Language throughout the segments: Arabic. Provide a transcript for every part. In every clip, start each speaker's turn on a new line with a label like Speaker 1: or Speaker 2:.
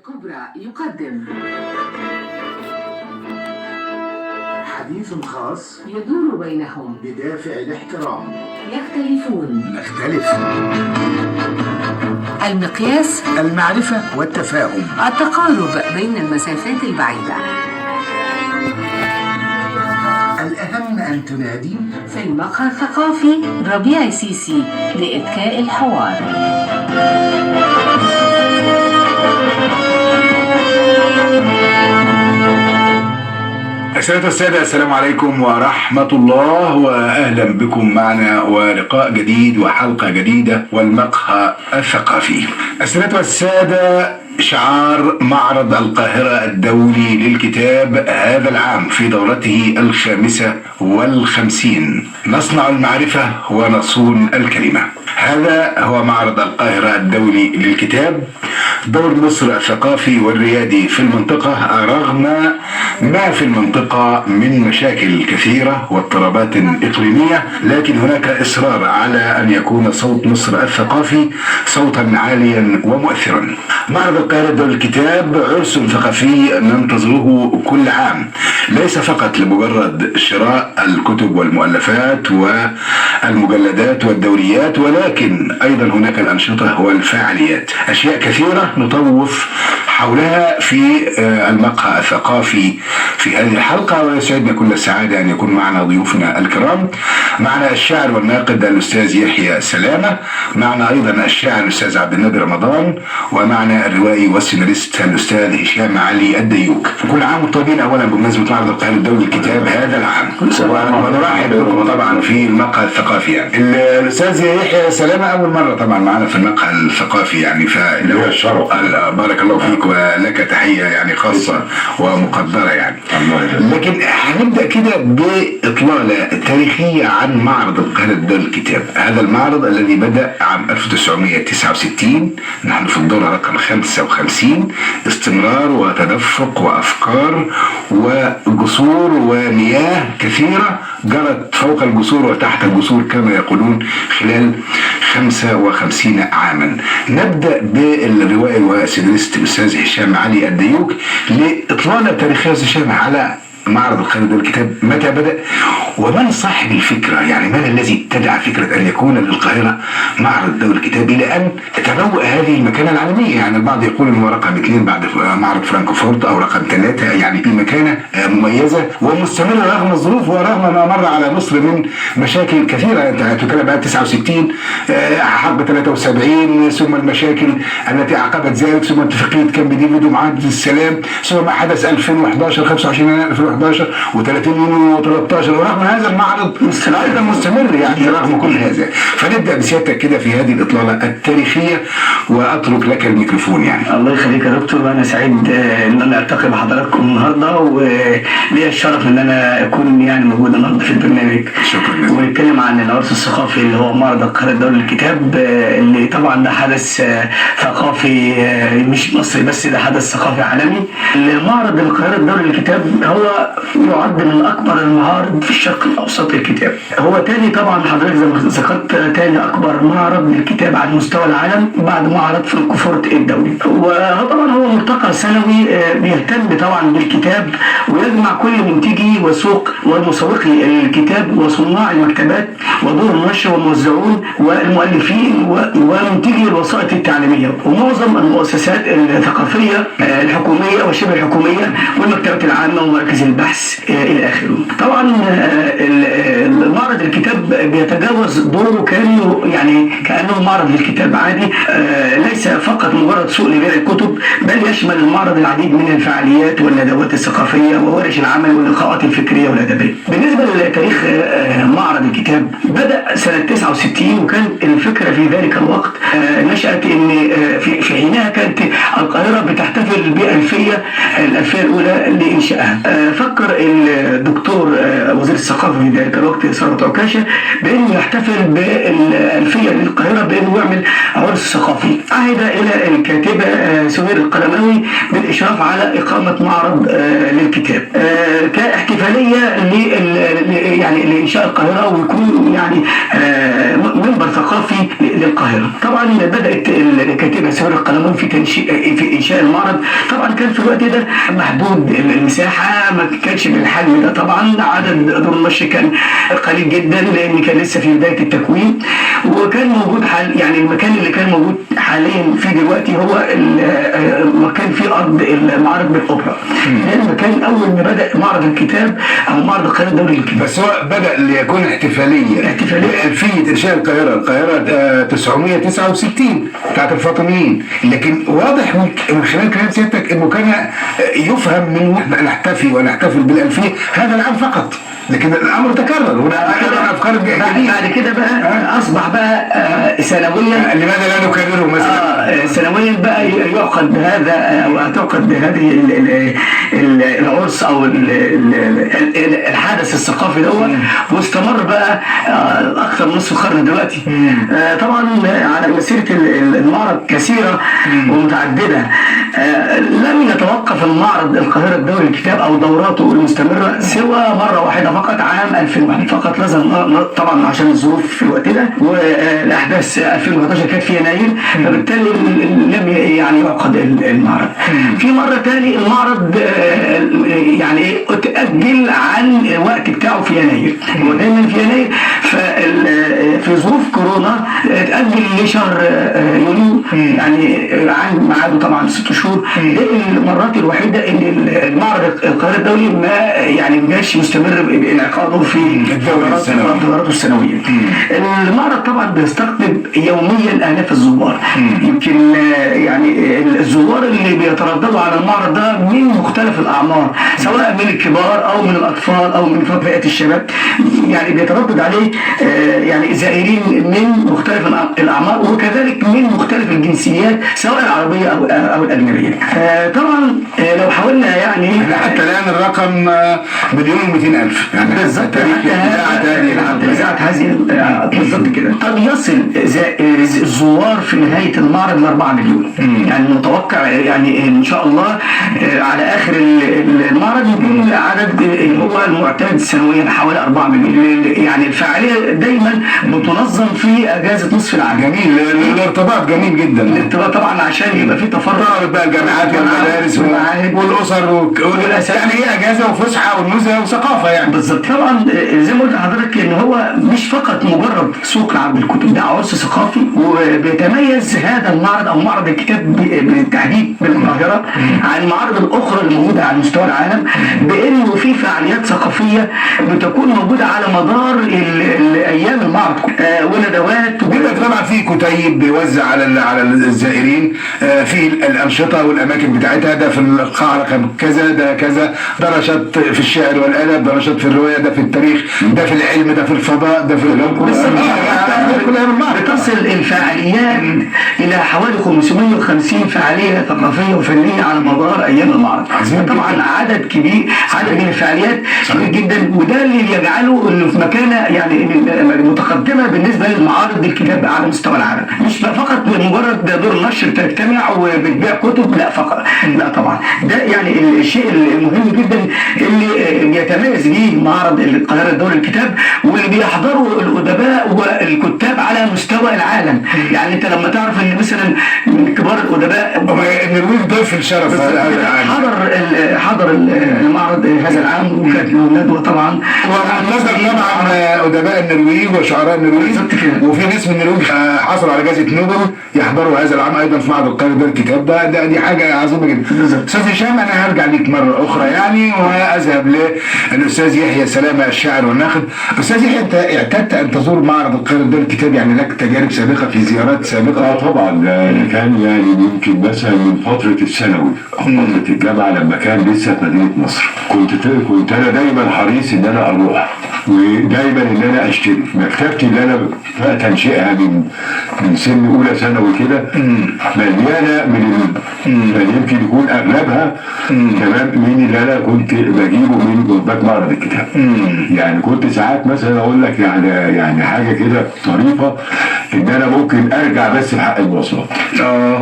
Speaker 1: الكبرى يقدم
Speaker 2: حديث خاص
Speaker 1: يدور بينهم
Speaker 2: بدافع الاحترام.
Speaker 1: يختلفون
Speaker 2: نختلف.
Speaker 1: المقياس
Speaker 2: المعرفة والتفاهم.
Speaker 1: التقارب بين المسافات البعيدة.
Speaker 2: الأهم أن تنادي
Speaker 1: في المقهى الثقافي ربيع سيسي لإذكاء الحوار.
Speaker 3: أسرة السادة، السلام عليكم ورحمة الله وأهلا بكم معنا ولقاء جديد وحلقة جديدة والمقهى الثقافي. أسرة السادة، شعار معرض القاهرة الدولي للكتاب هذا العام في دورته 55 نصنع المعرفة ونصون الكلمة. هذا هو معرض القاهرة الدولي للكتاب، دور مصر الثقافي والريادي في المنطقة رغم ما في المنطقة من مشاكل كثيرة واضطرابات إقليمية، لكن هناك إصرار على أن يكون صوت مصر الثقافي صوتا عاليا ومؤثرا. معرض القاهرة الدولي للكتاب عرس ثقافي ننتظره كل عام، ليس فقط لمجرد شراء الكتب والمؤلفات والمجلدات والدوريات، ولكن أيضا هناك الأنشطة والفعاليات، أشياء كثيرة نطوف حولها في المقهى الثقافي في هذه الحلقة. ويسعدنا كل السعادة أن يكون معنا ضيوفنا الكرام. معنا الشاعر والناقد الأستاذ يحيى سلامة، معنا أيضا الشاعر الأستاذ عبد النبي رمضان، ومعنا الروائي والسيناريست الأستاذ هشام علي الديوك. كل عام وانتم طيبين أولا بمناسبة معرض القاهرة الدولي للكتاب هذا العام، ونرحب بكم طبعا في المقهى الثقافي. يعني الأستاذ يحيى سلامة أول مرة طبعا معنا في المقهى الثقافي، يعني فله الشرف. بارك الله فيك ولك تحية يعني خاصة ومقدرة يعني. لكن هنبدأ كده بإطلالة تاريخية عن معرض القاهرة الدولي للكتاب. هذا المعرض الذي بدأ عام 1969، نحن في الدورة رقم 55، استمرار وتدفق وأفكار وجسور ومياه كثيرة جرت فوق الجسور وتحت الجسور كما يقولون خلال 55 عاما. نبدأ بالروائي والسيناريست الأستاذ هشام علي الديوك لإطلالة تاريخية هشام على معرض القاهرة الدولي للكتاب. متى بدأ ومن صاحب الفكرة؟ يعني من الذي ابتدع فكرة أن يكون للقاهرة معرض دولي للكتاب إلى أن تبوأ هذه المكانة العالمية؟ يعني البعض يقول أنه رقم 2 بعد معرض فرانكفورت أو رقم 3، يعني في مكانة مميزة ومستمرة رغم الظروف ورغم ما مر على مصر من مشاكل كثيرة. أنت تتكلم عن 69، حرب 73، ثم المشاكل التي عقبت ذلك، ثم اتفاقية كامب ديفيد ومعاهدة السلام، ثم ما حدث 2011 25 يناير 2011 و30 يونيو 13. ورغم هذا المعرض أيضا مستمر يعني رغم كل هذا. فنبدأ بسيادتك كده في هذه الإطلالة التاريخية وأترك لك الميكروفون. يعني
Speaker 4: الله يخليك يا دكتور، وأنا سعيد إن أنا ألتقي بحضراتكم النهاردة، ولي الشرف إن أنا أكون يعني موجود النهاردة في البرنامج.
Speaker 3: شكرا.
Speaker 4: ونتكلم عن العرس الثقافي اللي هو معرض القاهرة الدولي للكتاب، اللي طبعا ده حدث ثقافي مش مصري بس، ده حدث ثقافي عالمي. معرض القاهرة الدولي للكتاب هو يعد من أكبر المعارض في الشرق الأوسط للكتاب. هو تاني طبعا حضرتك زي ما ذكرت تاني أكبر معرض للكتاب على مستوى العالم بعد معرض فرانكفورت الدولي. وطبعا هو ملتقى سنوي بيهتم طبعا بالكتاب ويجمع كل منتجي وسوق ومسوقي الكتاب وصناع المكتبات ودور النشر والموزعون والمؤلفين ومنتجي الوسائط التعليمية ومعظم المؤسسات الثقافية الحكومية وشبه الحكومية والمكتبات العامة ومراكز البحث إلى آخره. طبعا معرض الكتاب بيتجاوز دوره كأنه معرض للكتاب عادي، ليس فقط مجرد سوق لبيع الكتب، بل يشمل المعرض العديد من الفعاليات والندوات الثقافية وورش العمل واللقاءات الفكرية والأدبية. بالنسبة لتاريخ معرض الكتاب بدأ سنة 69، وكان الفكرة في ذلك الوقت نشأت إن في حينها كانت القاهرة بتحتفل بالألفية الأولى لإنشائها. فكر الدكتور وزير الثقافة في ذلك الوقت ثروت عكاشة بأنه يحتفل بالألفية للقاهرة بأنه يعمل عرس ثقافي. عهد إلى الكاتبة سهير القلماني العلوي بالاشراف على اقامه معرض للكتاب كاحتفاليه يعني لانشاء القاهره، ويكون يعني منبر ثقافي للقاهره. طبعا بدات الكاتبه سهير القلمون في انشاء المعرض. طبعا كان في الوقت ده محدود المساحه، ما كانش بالحجم ده. طبعا عدد دور النشر كان قليل جدا لان كان لسه في بدايه التكوين، وكان موجود يعني المكان اللي كان موجود حاليا فيه دلوقتي هو مكان فيه ارض المعرض بالاوبرا، لان المكان اول ما بدا معرض الكتاب او معرض القاهره الدولي للكتاب.
Speaker 3: بس هو بدا ليكون احتفاليه في انشاء القاهره 969 بتاعت الفاطميين، لكن واضح من خلال كلام سيادتك انه كان يفهم من نحتفي ونحتفل بالالفيه هذا العام فقط، لكن الامر تكرر هنا افكار جديده.
Speaker 4: بعد كده بقى اصبح بقى سنويا.
Speaker 3: لماذا لا نكرره مثلا؟
Speaker 4: سنويا بقى يعقد هذا او تعقد هذه العرس او الحدث الثقافي دوت، واستمر بقى اكثر من نصف قرن دلوقتي. طبعا على مسيره المعرض كثيره ومتعدده. لم يتوقف المعرض القاهره الدولي للكتاب او دوراته المستمره سوى مره واحده فقط عام 2001 فقط. لازم طبعا عشان الظروف في الوقت ده، والاحداث 2011 كانت في يناير، فبالتالي لم يعني يعقد المعرض. في مره ثاني المعرض يعني تأجل عن الوقت بتاعه في يناير، هو دايما في يناير، في ظروف كورونا تأجل لشهر يونيو، يعني عن ميعاده طبعا 6 شهور. دي المرات الوحيده ان المعرض القاهره الدولي ما جاش مستمر بانعقاده في الدورات السنويه. المعرض طبعا بيستقطب يوميا الاف الزوار، يمكن يعني الزوار اللي بيترددوا على المعرض ده من مختلف الاعمار، سواء من الكبار او من الاطفال او من فئات الشباب، يعني بيتردد عليه يعني زائرين من مختلف الاعمار، وكذلك من مختلف الجنسيات سواء العربيه او الاجنبيه. طبعا لو حاولنا يعني
Speaker 3: حتى الان الرقم 1,200,000 يعني
Speaker 4: بالظبط، حتى اذاعه هذه بالظبط كده. قد يصل الزوار في نهايه المعرض ل 4 مليون، يعني متوقع يعني ان شاء الله على اخر المعرض يكون العدد هو المعتاد سنويا حوالي 4 مليون. يعني الفعاليه دايما بتنظم في اجازه نصف العام.
Speaker 3: جميل، الارتباط جميل جدا.
Speaker 4: الارتباط طبعا عشان يبقى في تفرغ
Speaker 3: بقى الجامعات والمدارس والاسر يعني هي اجازه وفسحه ونزهه وثقافه يعني.
Speaker 4: بالظبط. طبعا زي ما قلت لحضرتك ان هو مش فقط مجرد سوق لعرض الكتب، ده عرس ثقافي، وبيتميز هذا المعرض او معرض الكتاب بالتحديد بالقاهره عن المعارض الاخرى الموجوده على مستوى العالم، بانه في فعاليات ثقافيه بتكون موجوده على مدار ايام المعرض، وندوات.
Speaker 3: بيبقى طبعا في كتيب بيوزع على الزائرين في الانشطه والاماكن بتاعتها، ده في القاعه رقم كذا، ده كذا، ده نشاط في الشعر والادب، ده نشاط في الروايه، ده في التاريخ، ده في العلم، ده في الفضاء، ده في
Speaker 4: بتصل الفعاليات الى حوالي 550 فعاليه ثقافيه وفنيه على مدار ايام المعرض. طبعا عدد كبير، عدد من الفعاليات كبير جدا، وده اللي يجعله انه في مكانه يعني متقدمه بالنسبه للمعارض الكتاب على مستوى العالم. مش فقط مجرد دور نشر تجتمع وبتبيع كتب، لا فقط، لا طبعا. ده يعني الشيء المهم جدا اللي بيتميز به معرض القاهره الدولي للكتاب، واللي بيحضروا الادباء والكتاب على مستوى العالم. يعني انت لما تعرف ان مثلا من كبار الادباء
Speaker 3: النرويج ضيف الشرف
Speaker 4: حضر المعرض هذا العام، وكانت له ندوه طبعا،
Speaker 3: ونظر طبعا ادباء النرويج وشعراء النرويج، وفي ناس من النرويج حصلوا على جائزه نوبل يحضروا هذا العام ايضا في معرض القاهره الدولي للكتاب. دي حاجه عظيمه جدا. استاذ هشام، انا هرجع ليك مره اخرى يعني، واذهب للاستاذ يحيى سلامه الشاعر والناقد. استاذ يحيى، انت اعتدت ان تزور معرض القاهره الدولي للكتاب، يعني لك تجارب سابقه في زيارات سابقه؟
Speaker 5: طبعا، كان يعني يمكن مثلا من فتره الثانوي او فتره الجامعه لما كان لسه في مدينه نصر، كنت انا دايما حريص ان انا اروح، ودايما ان انا اشتري مكتبتي اللي انا تنشئها من سن اولى ثانوي كده مليانه من يمكن يكون اغلبها تمام من اللي انا كنت بجيبه من جنبات معرض الكتاب. يعني كنت ساعات مثلا اقول لك يعني حاجه كده طريقه ان انا ممكن ارجع بس بحق المواصلات.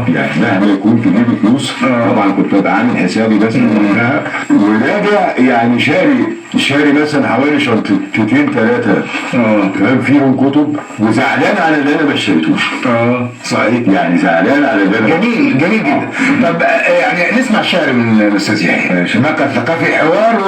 Speaker 5: يعني مهما يكون في جيبي فلوس طبعا كنت ببقى عامل حسابي بس وقتها وراجع يعني شاري مثلا حوالي شنطتين ثلاثه تمام فيهم كتب وزعلان على اللي انا ما اشتريتوش.
Speaker 3: صحيح.
Speaker 5: يعني زعلان على اللي انا
Speaker 3: جميل جدا. طب يعني نسمع شعر من الاستاذ يحيى مقهى ثقافي حوار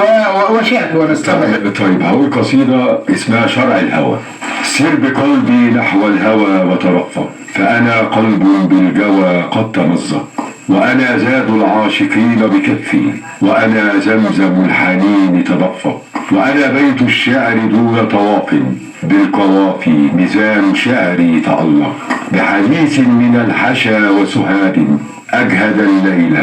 Speaker 3: وشعر ونستمع.
Speaker 5: طيب هقول قصيده اسمها شرع الهوى. سر بقلبي نحو الهوى وترفق فأنا قلب بالجوى قد تمزق وأنا زاد العاشقين بكفي وأنا زمزم الحنين تدفق وأنا بيت الشعر دون طواف بالقوافي ميزان شعري تألق بحديث من الحشا وسهاد أجهد الليل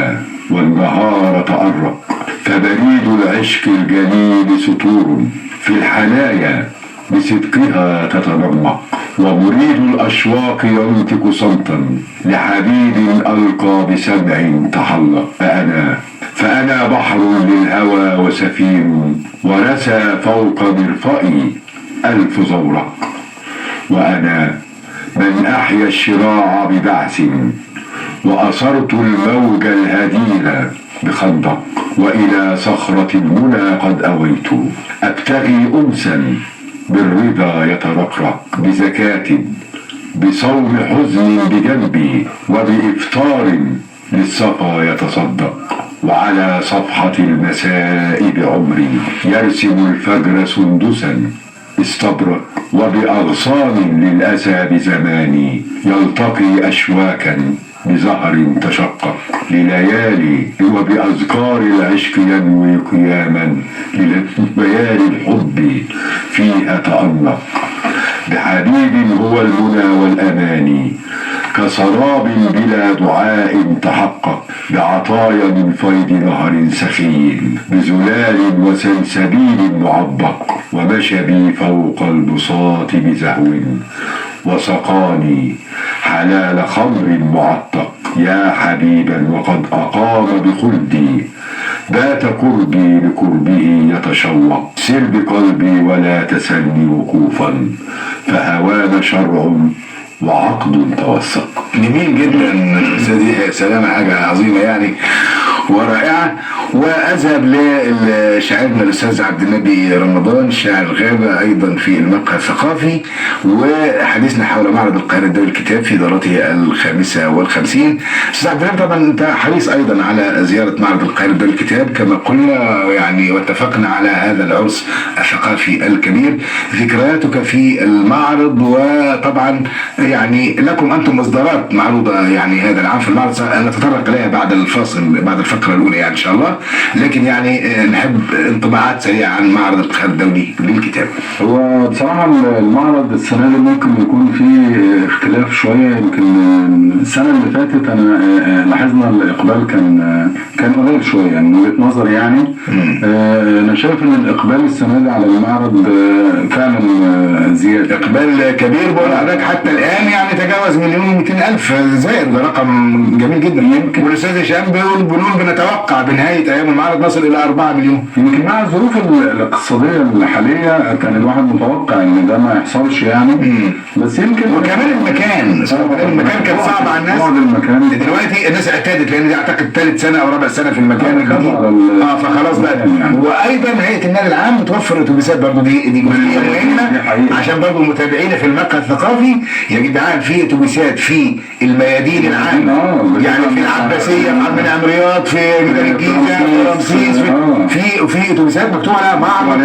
Speaker 5: والنهار تأرق فبريد العشق الجليل سطور في الحنايا بصدقها تتنمق ومريد الأشواق ينطق صمتا لحبيب ألقى بسمع تحلق فأنا بحر للهوى وسفين ورسى فوق مرفئي 1000 زورق وأنا من أحيا الشراع ببعث وأصرت الموج الهديل بخندق وإلى صخرة المنى قد أويت أبتغي أنسا بالرضا يترقرق بزكاة بصوم حزن بجنبي وبإفطار للصفا يتصدق وعلى صفحة المساء بعمري يرسم الفجر سندسا استبرق وبأغصان للأسى بزماني يلتقي أشواكا بزهر تشقق لليالي وبأذكار العشق ينوي قياما لليالي الحب فيها تأنق بحبيب هو المنى والأماني كسراب بلا دعاء تحقق بعطايا من فيض نهر سخي بزلال وسلسبيل معبق ومشى بي فوق البساط بزهو وسقاني حلال خمر معتق يا حبيبا وقد أقام بخلدي بات قربي بقربه يتشوق سر بقلبي ولا تسلني وقوفا فهوانا شرع وعقد توثق.
Speaker 3: جميل جدا استاذ يحيى سلامة، حاجه عظيمه يعني ورائعه. واذهب لشاعرنا الاستاذ عبد النبي رمضان شاعر الغابه ايضا في المقهى الثقافي، وحديثنا حول معرض القاهره الدولي للكتاب في دورته 55. استاذ عبد النبي طبعا انت حريص ايضا على زياره معرض القاهره الدولي للكتاب كما قلنا يعني واتفقنا على هذا العرس الثقافي الكبير. ذكرياتك في المعرض وطبعا يعني لكم انتم اصدارات معروضه يعني هذا العام في المعرض نتطرق اليها بعد الفاصل بعد الفقره الاولى يعني ان شاء الله، لكن يعني نحب انطباعات سريعه عن معرض القاهره الدولي للكتاب.
Speaker 6: هو بصراحه المعرض السنه دي ممكن يكون فيه اختلاف شويه، يمكن السنه اللي فاتت انا لاحظنا الاقبال كان قليل شويه يعني من وجهه نظري يعني. انا شايف ان الاقبال السنه دي على المعرض فعلا زياده،
Speaker 3: اقبال كبير بقول لحضرتك حتى الان يعني تجاوز 1,200,000 زائر، ده رقم جميل جدا. يمكن والاستاذ هشام بيقولون بنتوقع بنهايه ايام المعرض نصل الى 4 مليون.
Speaker 6: يمكن مع الظروف الاقتصاديه الحاليه كان الواحد متوقع ان ده ما يحصلش يعني. بس يمكن
Speaker 3: وكمان المكان كان صعب على الناس. دلوقتي الناس اعتادت لان دي اعتقد ثالث سنه او رابع سنه في المكان الجديد فخلاص بقى يعني. وايضا هيئه النادي العام متوفر اتوبيسات برضه دي جزئيه مهمه عشان برضه المتابعين في المقهى الثقافي يا جدعان في اتوبيسات في الميادين العامه يعني في العباسيه في عبد المنعم رياض في ميدان الجيزه في رمسيس في اتوبيسات مكتوب عليها معرض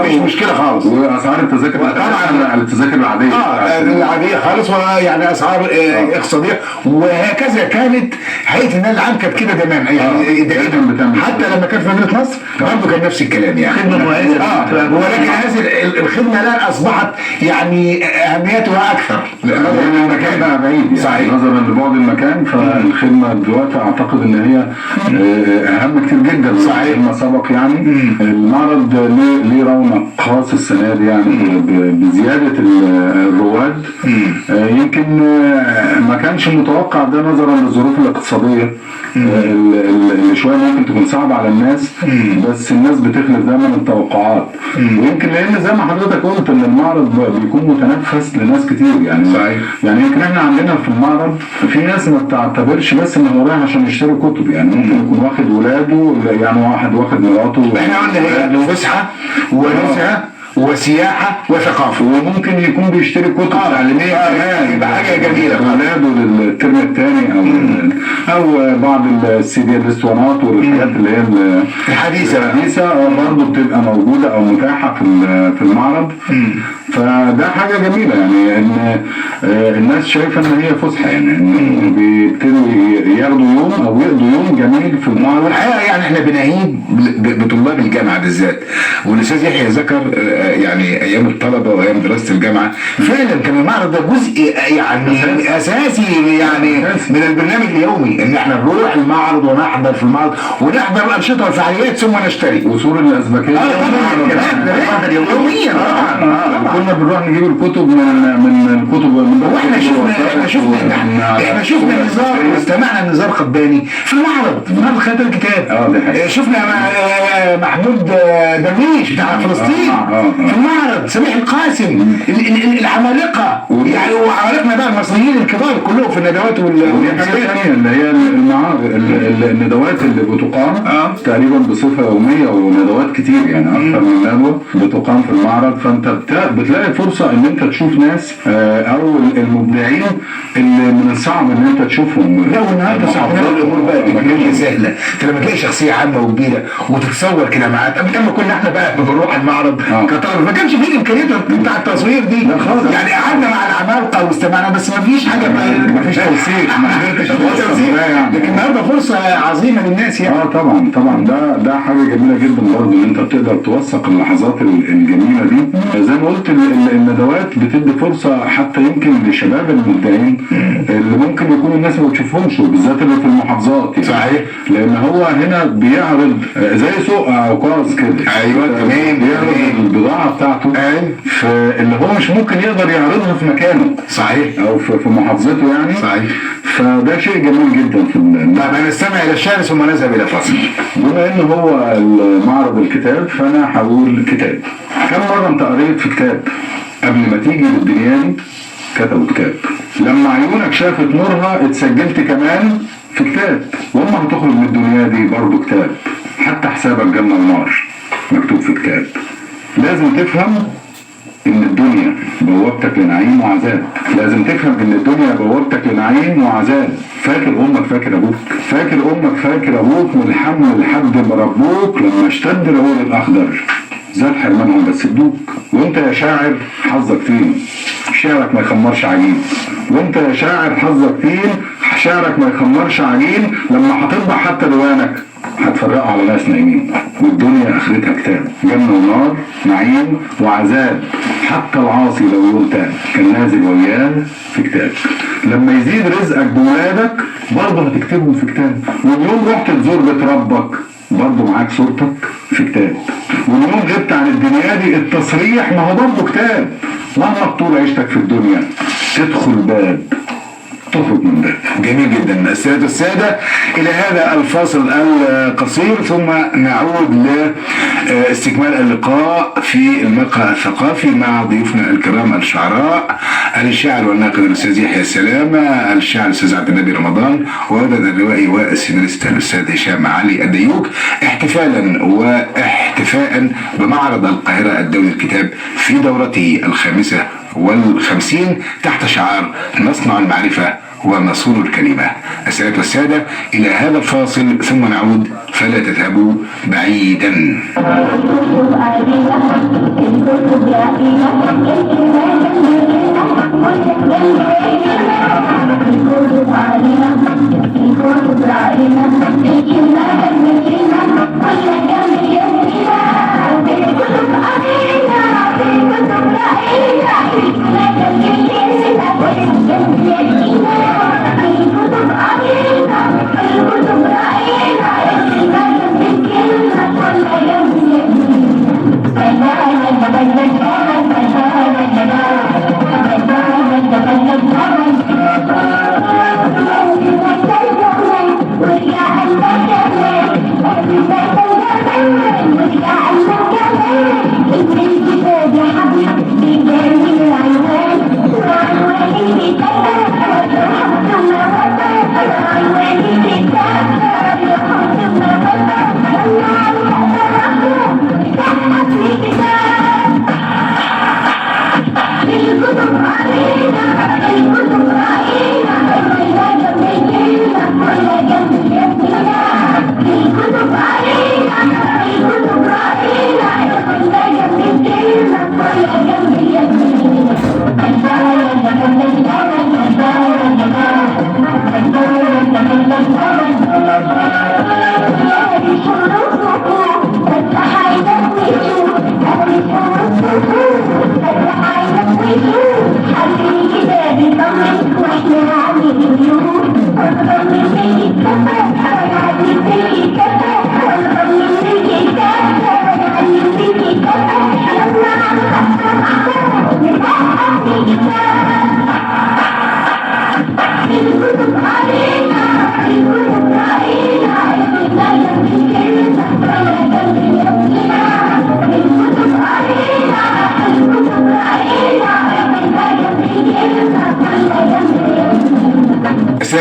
Speaker 3: مفيش مشكله خالص.
Speaker 6: واسعار التذاكر طبعا التذاكر العاديه
Speaker 3: العاديه خالص ويعني اسعار اقتصاديه. وهكذا كانت هيئه النادي العام كانت كده تمام يعني حتى لما كان في مدينه نصر برضه كان نفس الكلام يعني
Speaker 4: خدمة مميزة.
Speaker 3: ولكن هذه الخدمه الان اصبحت يعني اهميتها اكثر
Speaker 6: لأن المكان بقى بعيد يعني
Speaker 3: صحيح.
Speaker 6: نظرا لبعد المكان فالخدمة دلوقتي أعتقد إن هي أهم كتير جدا
Speaker 3: صحيح.
Speaker 6: ما سبق يعني. المعرض ليه رونق خاص السنة دي يعني بزيادة الرواد. يمكن ما كانش متوقع ده نظرا للظروف الاقتصادية اللي شوية ممكن تكون صعبة على الناس، بس الناس بتخلف دايما التوقعات. ويمكن لأن زي ما حضرتك قلت إن المعرض بيكون متنفس لناس كتير يعني.
Speaker 3: صحيح.
Speaker 6: يعني يمكن احنا عندنا في المعرض في ناس ما بتعتبرش بس ان هو رايح عشان يشتري كتب، يعني ممكن يكون واخد ولاده، يعني واحد واخد مراته.
Speaker 3: احنا قلنا هي فسحه ونزهه وسياحه وثقافه،
Speaker 6: وممكن يكون بيشتري كتب تعليميه
Speaker 3: يبقى حاجه جميله
Speaker 6: اولاده للترم الثاني او بعض السي الاسطوانات والحاجات اللي هي الحديثه برضه بتبقى موجوده او متاحه في المعرض. فده حاجه جميله يعني ان الناس شايفه ان هي فسحه، يعني ان بيبتدوا ياخدوا يوم او يقضوا يوم جميل في المعرض.
Speaker 3: والحقيقه يعني احنا بنهيب بطلاب الجامعه بالذات، والاستاذ يحيى ذكر يعني ايام الطلبه وايام دراسه الجامعه فعلا كان المعرض ده جزء يعني اساسي يعني من البرنامج اليومي، ان احنا نروح المعرض ونحضر في المعرض ونحضر الانشطه والفعاليات ثم نشتري
Speaker 6: وصول الازبكيه
Speaker 3: يوميا
Speaker 6: كنا بنروح نجيب الكتب من الكتب
Speaker 3: واحنا احنا شفنا النزار واستمعنا النزار قباني في المعرض، في معرض خياطة الكتاب. شفنا محمود درويش بتاع فلسطين في المعرض، سميح القاسم، العمالقه يعني، وعمالقنا بقى المصريين الكبار كلهم في الندوات
Speaker 6: والحاجات اللي هي المعارض الندوات اللي بتقام تقريبا بصفه يوميه، وندوات كتير يعني اكثر من ندوه بتقام في المعرض. فانت بتلاقي فرصه ان انت تشوف ناس او المبدعين اللي من الصعب ان انت تشوفهم.
Speaker 3: لا والنهارده صعب الامور بقى تكنولوجيا سهله، انت لما تلاقي شخصيه عامه وكبيره وتتصور كده معاه. اما كنا احنا بقى بنروح المعرض كطالب ما كانش فيه الامكانيات بتاع التصوير دي يعني، قعدنا مع العمالقه واستمعنا بس ما فيش حاجه، ما فيش توثيق، لكن النهارده فرصه عظيمه للناس يعني.
Speaker 6: طبعا ده حاجه جميله جدا برضه ان انت بتقدر توثق اللحظات الجميله دي. زي ما قلت الندوات بتدي فرصه حتى يمكن لشباب المبدعين اللي ممكن يكون الناس ما بتشوفهمش، وبالذات اللي في المحافظات يعني.
Speaker 3: صحيح.
Speaker 6: لان هو هنا بيعرض زي سوق عكاظ كده.
Speaker 3: ايوه تمام.
Speaker 6: بيعرض البضاعه بتاعته اللي هو مش ممكن يقدر يعرضها في مكانه.
Speaker 3: صحيح.
Speaker 6: او في محافظته يعني.
Speaker 3: صحيح.
Speaker 6: فده شيء جميل جدا في
Speaker 3: طب هنستمع الى الشعر ثم نذهب الى فاصل.
Speaker 6: بما ان هو معرض الكتاب فانا هقول كتاب. كم مره انت قريت في كتاب قبل ما تيجي للدنيا دي؟ كتبوا كتاب. لما عيونك شافت نورها اتسجلت كمان في كتاب. واما هتخرج من الدنيا دي برضه كتاب. حتى حسابك جنة ونار مكتوب في كتاب. لازم تفهم ان الدنيا بوابتك لنعيم وعذاب. لازم تفهم ان الدنيا بوابتك لنعيم وعذاب. فاكر امك فاكر ابوك، فاكر امك فاكر ابوك من الحمل لحد ما ربوك. لما اشتد العود الاخضر زاد حرمانهم بس ادوك. وانت يا شاعر حظك فين؟ شعرك ما يخمرش عجين. وانت يا شاعر حظك فين؟ شعرك ما يخمرش عجين. لما هتطبع حتى ديوانك هتفرقوا على ناس نايمين. والدنيا اخرتها كتاب. جنة ونار، نعيم وعذاب. حتى العاصي لو يوم تاب كان نازل وياه في كتاب. لما يزيد رزقك بولادك برضه هتكتبهم في كتاب. واليوم رحت تزور بيت ربك برضه معاك صورتك في كتاب. واليوم غبت عن الدنيا دي التصريح ما هو برضه كتاب. مهما طول عيشتك في الدنيا تدخل باب تخرج من باب.
Speaker 3: جميل جدا. السادة إلى هذا الفاصل القصير ثم نعود لاستكمال اللقاء في المقهى الثقافي مع ضيوفنا الكرام الشعراء، الشاعر والناقد الأستاذ يحيى السلامة، الشاعر الأستاذ عبد النبي رمضان، وأيضا الروائي والسيناريست الأستاذ هشام علي الديوك، احتفالا واحتفاء بمعرض القاهرة الدولي للكتاب في دورته 55 تحت شعار نصنع المعرفة ونصون الكلمة. السادة والسادة إلى هذا الفاصل ثم نعود فلا تذهبوا بعيدا.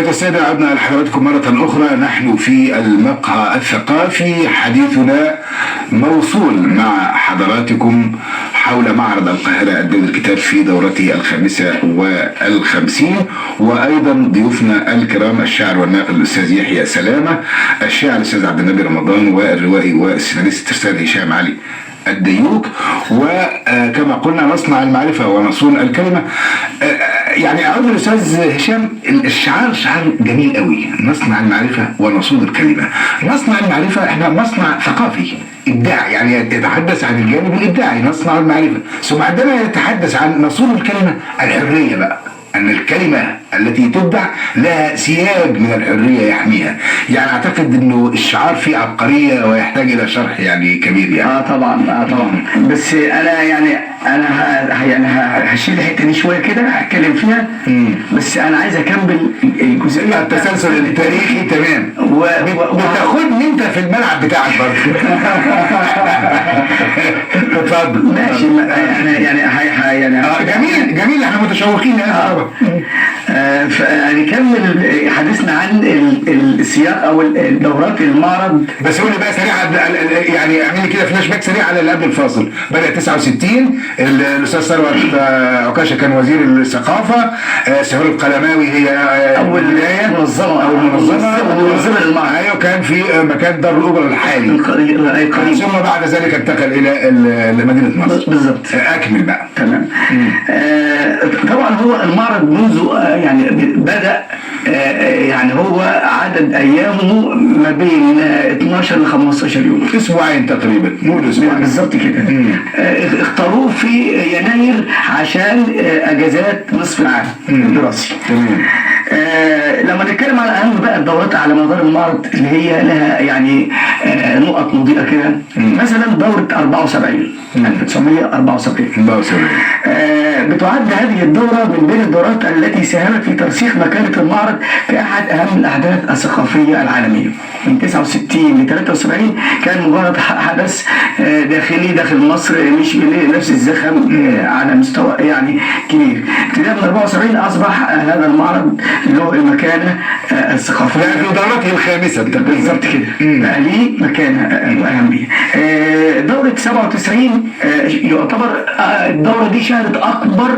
Speaker 3: السادة عدنا لحضراتكم مرة أخرى. نحن في المقهى الثقافي، حديثنا موصول مع حضراتكم حول معرض القاهرة الدولي للكتاب في دورته 55، وأيضا ضيوفنا الكرام الشاعر والناقد الأستاذ يحيى سلامة، الشاعر الأستاذ عبد النبي رمضان، والروائي والسيناريست الأستاذ هشام علي الديوك. وكما قلنا نصنع المعرفة ونصون الكلمة. يعني أعود الأستاذ هشام، الشعار شعار جميل قوي، نصنع المعرفة ونصون الكلمة. نصنع المعرفة احنا مصنع ثقافي إبداع، يعني يتحدث عن الجانب الإبداعي نصنع المعرفة، ثم عندما يتحدث عن نصون الكلمة الحرية بقى، أن الكلمة التي تبدع لها سياج من الحرية يحميها. يعني أعتقد أنه الشعار فيه عبقرية ويحتاج إلى شرح يعني كبير يعني.
Speaker 4: طبعا بس أنا هشيل الحتة دي شوية كده هتكلم فيها. بس أنا عايز أكمل الجزئية
Speaker 3: التسلسل التاريخي. تمام. وتاخدني أنت في الملعب بتاعك برضه. اتفضل.
Speaker 4: ماشي.
Speaker 3: جميل احنا متشوقين.
Speaker 4: فنكمل حديثنا عن السياق او دورات المعرض.
Speaker 3: بس قول لي بقى سريع، يعني اعمل لي كده فلاش باك سريع على اللي قبل الفاصل. بدأ 69 الاستاذ ثروت عكاشة كان وزير الثقافة، سهير القلماوي هي
Speaker 4: اول بداية منظمة
Speaker 3: للمعرض. ايوه كان في مكان دار الاوبرا الحالي، ثم بعد ذلك انتقل الى مدينة نصر.
Speaker 4: بالظبط.
Speaker 3: اكمل بقى.
Speaker 4: تمام. طبعا هو المعرض منذ يعني بدأ يعني هو عدد أيامه ما بين 12 ل 15 يوم،
Speaker 3: أسبوعين تقريبا.
Speaker 4: نقول أسبوعين بالظبط كده. اختاروه في يناير عشان أجازات نصف العام الدراسي. لما نتكلم على أهم بقى الدورات على مدار المعرض اللي هي لها يعني نقط مضيئة كده، مثلا دورة 74 1974 بتعد هذه الدورة من بين الدورات التي ساهمت في ترسيخ مكانة المعرض كأحد أهم الأحداث الثقافية العالمية. من 69 ل 73 كان مجرد حدث داخلي داخل مصر، مش بنفس الزخم على مستوى يعني كبير. ابتداء من 74 أصبح هذا المعرض له المكانة الثقافية
Speaker 3: في دورته الخامسة
Speaker 4: بالظبط كده، بقى ليه مكانة وأهمية. دورة 97 يعتبر الدورة دي شهدت أكبر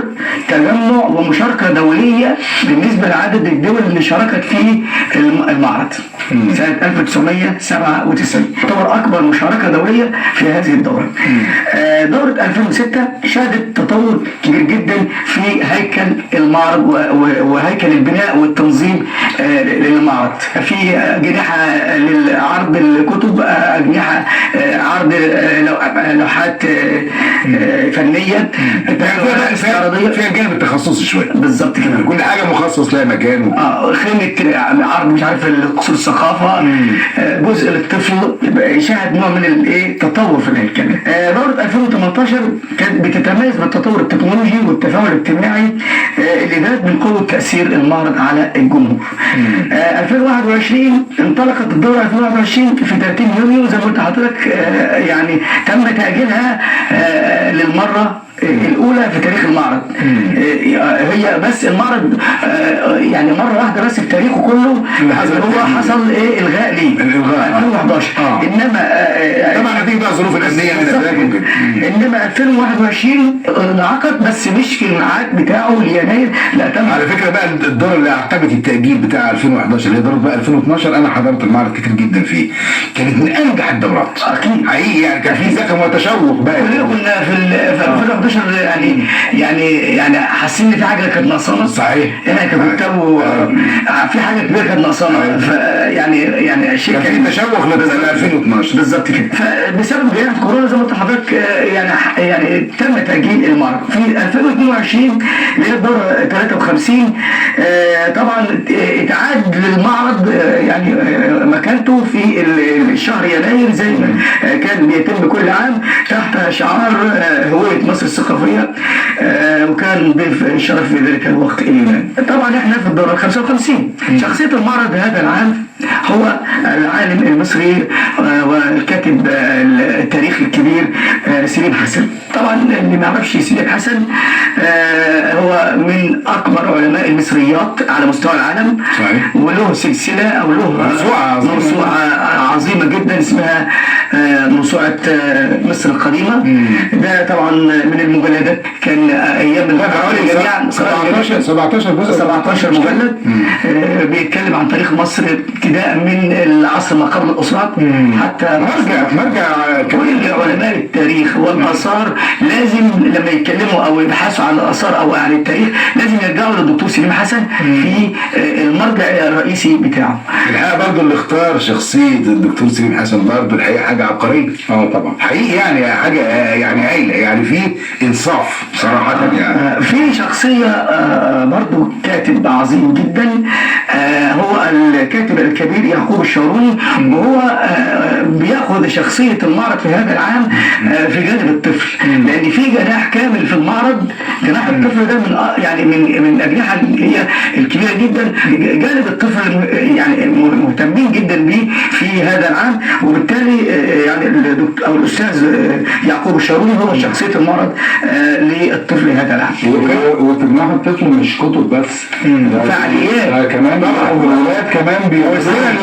Speaker 4: تجمع ومشاركة دولية بالنسبة لعدد الدول اللي شاركت في المعرض. سنة 1997. تعتبر أكبر مشاركة دولية في هذه الدورة. دورة 2006 شهدت تطور كبير جدا في هيكل المعرض وهيكل البناء والتنظيم للمعرض. في أجنحة لعرض الكتب، أجنحة عرض لوحات فنية،
Speaker 3: فيها الجانب التخصصي شويه
Speaker 4: بالظبط كده،
Speaker 3: كل حاجه مخصص لها مكان
Speaker 4: خيمة عرض مش عارف قصور الثقافة، جزء للطفل، يشاهد نوع من التطور في الهيكل. دورة 2018 كانت بتتميز بالتطور التكنولوجي والتفاعل الاجتماعي اللي جاد من قوة تأثير المعرض على الجمهور. 2021 انطلقت الدورة 2021 في 30 يونيو زي ما قلت لحضرتك، يعني تم تأجيلها للمرة الأولى في تاريخ المعرض. هي بس المعرض يعني مرة واحدة بس في تاريخه كله هو حصل إلغاء ليه 2011. إنما
Speaker 3: طبعا هتيجي بقى ظروف الأمنية
Speaker 4: إنما 2021 انعقد بس مش في الميعاد بتاعه ليناير، لا تم.
Speaker 3: على فكرة بقى الدورة اللي أعتمدت التأجيل بتاع 2011 اللي هي دورة بقى 2012 أنا حضرت المعرض كتير جدا فيه، كانت من أنجح الدورات
Speaker 4: أكيد
Speaker 3: حقيقي، يعني كان في زخم وتشوق بقى.
Speaker 4: كنا في 2011 يعني حاسين ان في حاجه كانت ناقصانا.
Speaker 3: صحيح.
Speaker 4: انا ككتاب في حاجه كبيره كانت ناقصانا، يعني شيء
Speaker 3: كان في تشوق ل 2012
Speaker 4: بالظبط كده. فبسبب جائحه كورونا زي ما قلت لحضرتك يعني تم تاجيل المعرض في 2022 اللي هي الدوره 53. طبعا اتعاد للمعرض يعني مكانته في الشهر يناير زي ما كان بيتم كل عام تحت شعار هوية مصر الثقافية، وكان ضيف الشرف في ذلك الوقت اليونان. طبعا احنا في الدورة 55. شخصية المعرض هذا العام هو العالم المصري والكاتب التاريخي الكبير سليم حسن. طبعا اللي ما يعرفش سليم حسن هو من اكبر علماء المصريات على مستوى العالم.
Speaker 3: صحيح.
Speaker 4: وله سلسلة او له موسوعة عظيمة جدا اسمها موسوعة مصر القديمة. ده طبعا من المجلدات كان ايام
Speaker 3: حوالي 17 جزء
Speaker 4: 17 مجلد بيتكلم عن تاريخ مصر ابتداء من العصر ما قبل الاسرات حتى
Speaker 3: مرجع
Speaker 4: كل علماء التاريخ والاثار لازم لما يتكلموا او يبحثوا عن الاثار او عن التاريخ لازم يرجعوا للدكتور سليم حسن في المرجع الرئيسي بتاعه.
Speaker 3: الحقيقه برضه اللي اختار شخصيه الدكتور سليم حسن برضه الحقيقه حاجه عبقريه.
Speaker 6: طبعا
Speaker 3: حقيقي يعني حاجه يعني هايله، يعني في انصاف صراحه. يعني
Speaker 4: في شخصيه برضه كاتب عظيم جدا هو الكاتب الكبير يعقوب الشاروني، وهو بياخذ شخصيه المعرض في هذا العام في جانب الطفل، لان في جناح كامل في المعرض. جناح الطفل ده من اجنحه هي الكبيره جدا. جانب الطفل يعني مهتمين جدا به في هذا العام، وبالتالي يعني او الاستاذ يعقوب الشاروني هو شخصيه المعرض للطفل هذا العام.
Speaker 6: وتجمع الطفل مش كتب بس،
Speaker 4: فعاليات
Speaker 6: كمان الولاد كمان
Speaker 3: بيوصلنا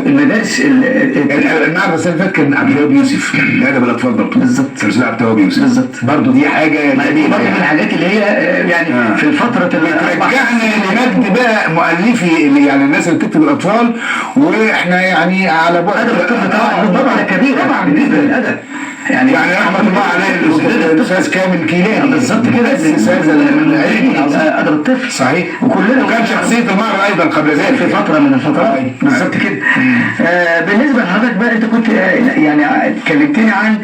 Speaker 4: المدارس
Speaker 3: المعرض السنه اللي فاتت كان عبد الوهاب يوسف لادب الاطفال برضه.
Speaker 4: بالظبط.
Speaker 3: سلسله عبد الوهاب يوسف
Speaker 4: بالظبط.
Speaker 3: برضه دي حاجه
Speaker 4: دي برضه من الحاجات اللي هي يعني في الفتره اللي
Speaker 3: رجعنا لمجد بقى مؤلفي يعني الناس اللي بتكتب الاطفال، واحنا يعني على بعد
Speaker 4: ادب الطفل طبعا كبير طبعا بالنسبه للادب. يعني
Speaker 3: رحمه الله عليه الاستاذ كامل كيلاني
Speaker 4: بالظبط كده
Speaker 3: استاذ
Speaker 4: ادب الطفل.
Speaker 3: صحيح.
Speaker 4: وكلنا
Speaker 3: وكان شخصيه المعرض ايضا قبل ذلك
Speaker 4: في فتره من الفترات بالظبط كده. بالنسبه لحضرتك بقى انت كنت يعني كلمتني عن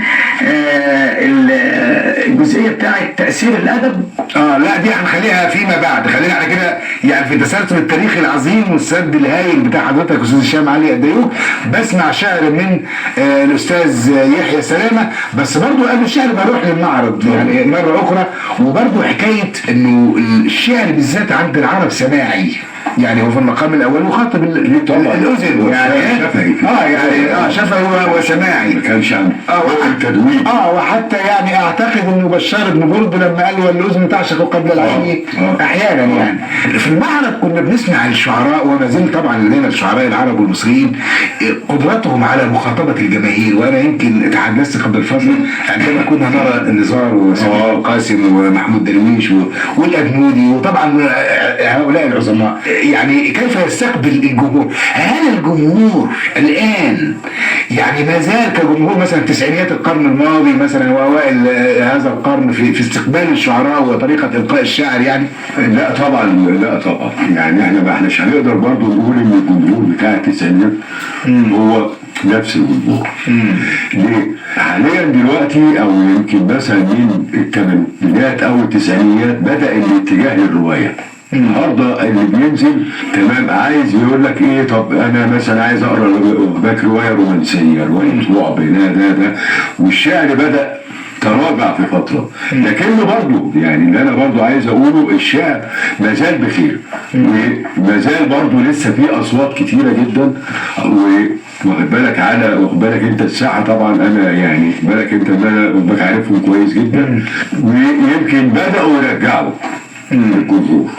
Speaker 4: الجزئيه بتاعه تاثير الادب.
Speaker 3: لا دي هنخليها فيما بعد، خلينا على كده يعني في تسلسل التاريخ العظيم والسرد الهائل بتاع حضرتك استاذ هشام علي الديوب. بسمع شعر من الاستاذ يحيى سلامه، بس برضو قبل الشعر بروح للمعرض يعني مرة أخرى. وبرضو حكاية إنه الشعر بالذات عند العرب سماعي، يعني هو في المقام الاول مخاطب الاذن يعني
Speaker 5: شفهي.
Speaker 3: يعني شفهي وسماعي،
Speaker 5: ما كانش عنده
Speaker 3: التدوين. وحتى يعني اعتقد انه بشار بن برد لما قال والاذن تعشق قبل العين احيانا يعني. في المعرض كنا بنسمع الشعراء، وما زال طبعا لدينا الشعراء العرب والمصريين قدرتهم على مخاطبه الجماهير. وانا يمكن تحدثت قبل الفصل عندما كنا نرى النزار وقاسم ومحمود درويش والابنودي وطبعا هؤلاء العظماء، يعني كيف يستقبل الجمهور؟ هل الجمهور الان يعني ما زال كجمهور مثلا تسعينيات القرن الماضي مثلا واوائل هذا القرن في استقبال الشعراء وطريقه القاء الشعر يعني؟
Speaker 5: لا طبعا، لا طبعا، يعني احنا ما احناش هنقدر برضه نقول ان الجمهور بتاع التسعينات هو نفس الجمهور. ليه؟ حاليا دلوقتي او يمكن مثلا من الثمانينات او التسعينيات بدا الاتجاه للروايه. النهارده اللي بينزل تمام عايز يقول لك ايه، طب انا مثلا عايز اقرا باك روايه رومانسيه، روايه رعب، ده والشعر بدا تراجع في فتره، لكنه برضه يعني اللي انا برضه عايز اقوله الشعر ما زال بخير، وما زال برضه لسه في اصوات كتيره جدا. واخد بالك انت الساعه طبعا انا يعني بالك انت ان انا عارفهم كويس جدا، ويمكن بداوا يرجعوا الجمهور.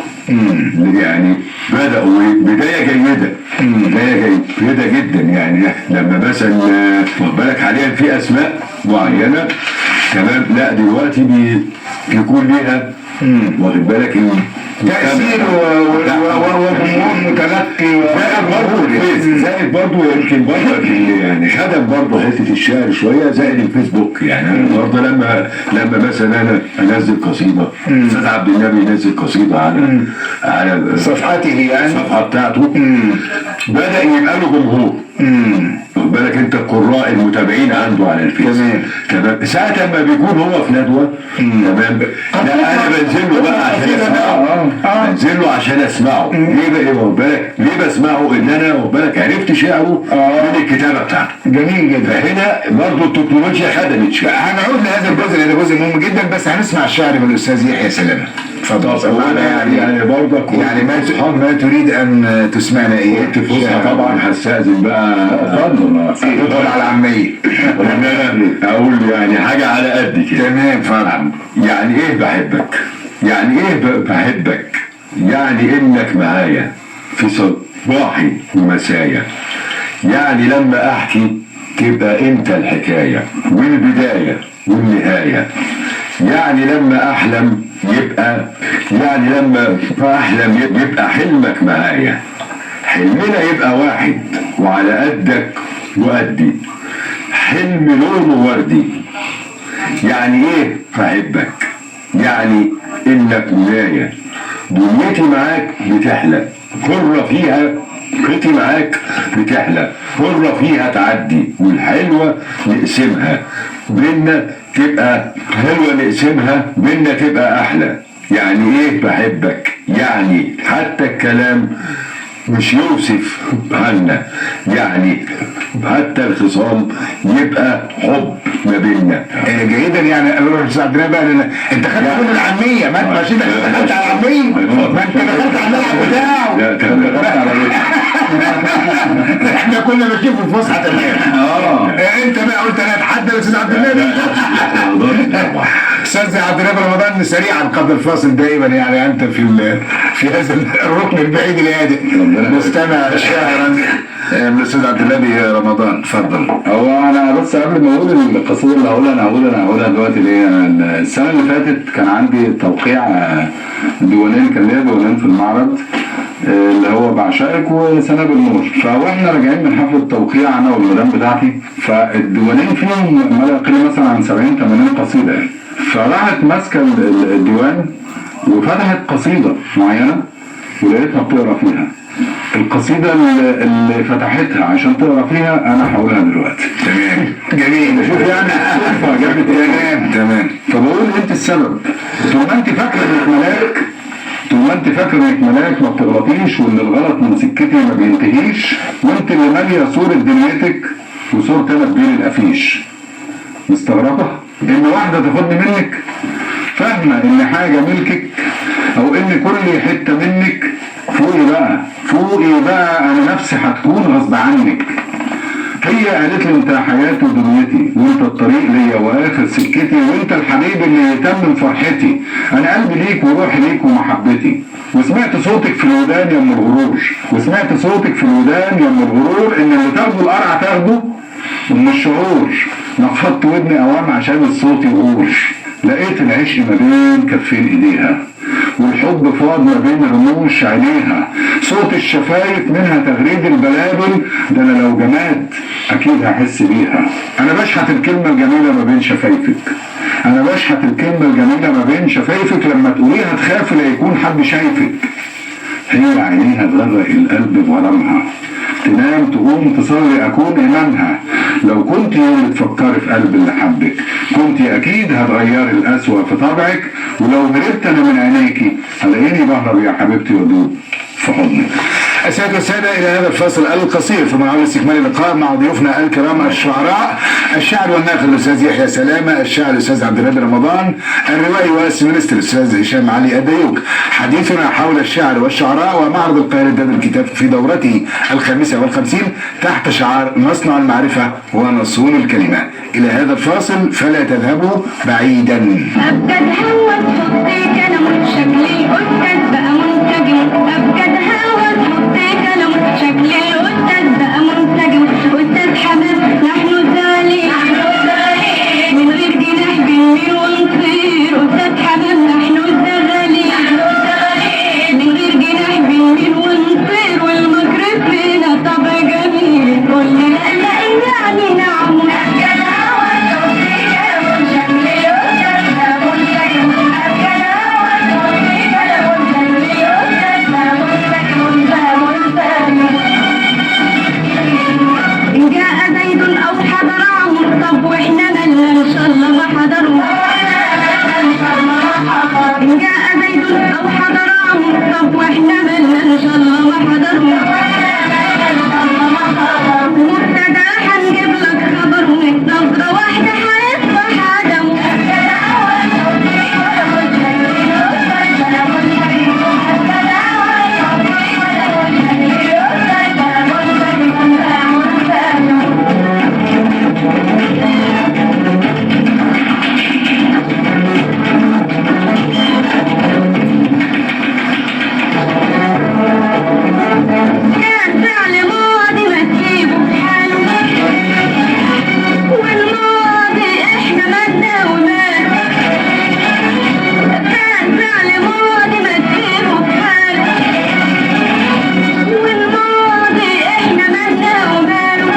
Speaker 5: يعني بدأوا بداية جيدة، بداية جيدة جدا. يعني لما مثلا واخد بالك حاليا في أسماء معينة تمام، لا دلوقتي بيكون ليها واخد بالك
Speaker 3: تأثير وجمهور متلقي
Speaker 5: زائد برضه يمكن برضه يعني خدم برضه حته الشعر شويه زائد الفيسبوك. يعني انا النهارده لما مثلا انا انزل قصيده، استاذ عبد النبي ينزل قصيده على
Speaker 3: صفحته يعني
Speaker 5: الصفحه بتاعته، بدا يبقى له جمهور. واخد بالك انت القراء المتابعين عنده على الفيس تمام. ساعة ما بيكون هو في ندوه تمام، لا انا بنزل له بقى عشان اسمعه، بنزل له عشان اسمعه. ليه بقى واخد بالك؟ ليه بسمعه؟ ان انا واخد بالك عرفت شعره من الكتابه بتاعته.
Speaker 3: جميل جدا.
Speaker 5: فهنا برضه التكنولوجيا خدمت شويه.
Speaker 3: هنعود لهذا الجزء لان ده جزء مهم جدا، بس هنسمع الشعر من الاستاذ يحيى سلامه. اتفضل.
Speaker 5: يعني برضك
Speaker 3: يعني ما تريد ان تسمعنا ايه؟
Speaker 5: انت فصحى طبعا هستأذن بقى.
Speaker 3: اتفضل على العاميه.
Speaker 5: وان انا اقول يعني حاجه على قد كده.
Speaker 3: تمام. فاهم.
Speaker 5: يعني ايه بحبك؟ يعني ايه بحبك؟ يعني انك معايا في صباحي ومسايا، يعني لما احكي تبقى انت الحكايه والبدايه والنهايه، يعني لما احلم يبقى حلمك معايا، حلمنا يبقى واحد وعلى قدك وقدي، حلم لونه وردي. يعني ايه بحبك؟ يعني انك ولاية دنيتي معاك بتحلى، حرة فيها خطي معاك بتحلى، حرة فيها تعدي، والحلوة نقسمها بينا تبقى حلوة، نقسمها بينا تبقى أحلى. يعني إيه بحبك؟ يعني حتى الكلام مش يوصف عنا، يعني حتى الخصام يبقى حب ما بيننا.
Speaker 3: جيدا. يعني استاذ عبد النبي بقى انت خدت كل العاميه، ما انت مش دخلت على العاميه، ما انت دخلت على الملعب بتاعه.
Speaker 5: لا دخلت على
Speaker 3: احنا كنا ماشيين في الفسحه تمام. انت بقى قلت انا اتحدى الاستاذ عبد النبي. استاذ عبد النبي رمضان سريعا قبل الفاصل دائما، يعني انت في هذا الركن البعيد الهادئ مستمع شاعرا من الاستاذ عبد النبي رمضان. اتفضل.
Speaker 6: هو انا بس قبل ما اقول القصيده اللي هقولها دلوقتي، اللي هي السنه اللي فاتت كان عندي توقيع ديوانين، كان ليا ديوانين في المعرض اللي هو بعشقك وسناب النور. فاحنا راجعين من حفله التوقيع انا والمدام بتاعتي، فالديوانين فيهم ما لا يقل مثلا عن 70-80 قصيده يعني. فراحت ماسكه الديوان وفتحت قصيده معينه ولقيتها بتقرا فيها. القصيده اللي فتحتها عشان تقرا فيها انا هقولها دلوقتي.
Speaker 3: تمام. جميل.
Speaker 6: شوف يعني الصدفه جابت ايه.
Speaker 3: تمام.
Speaker 6: فبقول انت السبب. طول ما انت فاكره انك ملاك ما بتغلطيش، وان الغلط من سكتي ما بينتهيش، وانت اللي ماليه صوره دنيتك وصورتي انا في بين الافيش. مستغربه ان واحده تاخدني منك، فاهمه ان حاجه ملكك او ان كل حته منك فوقي بقى فوقي بقى، انا نفسي هتكون غصب عنك. هي قالت لي انت حياتي ودنيتي، وانت الطريق ليا واخر سكتي، وانت الحبيب اللي يتمم فرحتي، انا قلبي ليك وروحي ليك ومحبتي. وسمعت صوتك في الودان يا ام الغرور، وسمعت صوتك في الودان يا ام الغرور، ان اللي تاخده القرع تاخده من الشعور. نفضت ودني اوام عشان الصوت يغور، لقيت العشق ما بين كفين ايديها، والحب فاض ما بين رموش عينيها، صوت الشفايف منها تغريد البلابل، ده انا لو جمعت اكيد هحس بيها. انا بشحت الكلمه الجميله ما بين شفايفك، انا بشحت الكلمه الجميله ما بين شفايفك، لما تقوليها تخاف لا يكون حد شايفك. هي عينيها تغرق القلب بغرامها، تنام تقوم تصلي اكون امامها. لو كنت يوم تفكري في قلب اللي حبك، كنت اكيد هتغيري الاسوأ في طبعك، ولو هربت انا من عينيكي هلاقيني بهرب يا حبيبتي وادوب في حضنك.
Speaker 3: السادة والسادة، إلى هذا الفاصل القصير ثم نعود لاستكمال اللقاء مع ضيوفنا الكرام الشعراء، الشاعر والناقد الأستاذ يحيى سلامة، الشاعر الأستاذ عبد النبي رمضان، الروائي والسيناريست الأستاذ هشام علي الديوك. حديثنا حول الشعر والشعراء ومعرض القاهرة لدار الكتاب في دورته 55 تحت شعار نصنع المعرفة ونصون الكلمة. إلى هذا الفاصل فلا تذهبوا بعيدا.
Speaker 7: أبجد هوا تحطي كلام شكلي الأستاذ بقى منسجم، أبجد هوا تحطي كلام شكلي الأستاذ بقى منسجم. أستاذ حماد نحن زالي من غير جناح بنميل ونطير. أستاذ حماد نحن الزغالي من غير جناح بنميل ونطير، والمغرب فينا طبع جميل. كل لا يعني نعم. أبجد هوا تحطي كلام شكلي الأستاذ بقى منسجم، أبجد هوا تحطي كلام شكلي الأستاذ بقى منسجم بقى منسجم. إن جاء زيد أو حضر عمرو، طب وإحنا مالنا إن شاء الله ما حضروا. إن جاء زيد أو حضر عمرو، طب وإحنا مالنا إن شاء الله ما حضروا. مبتدأ هنجيب لك خبر، نظرة واحدة هيصبح عدم. كان فعل ماضي ما تسيبه في حاله، والماضي احنا مالنا وماله. كان فعل ماضي ما تسيبه في حاله، والماضي احنا مالنا وماله.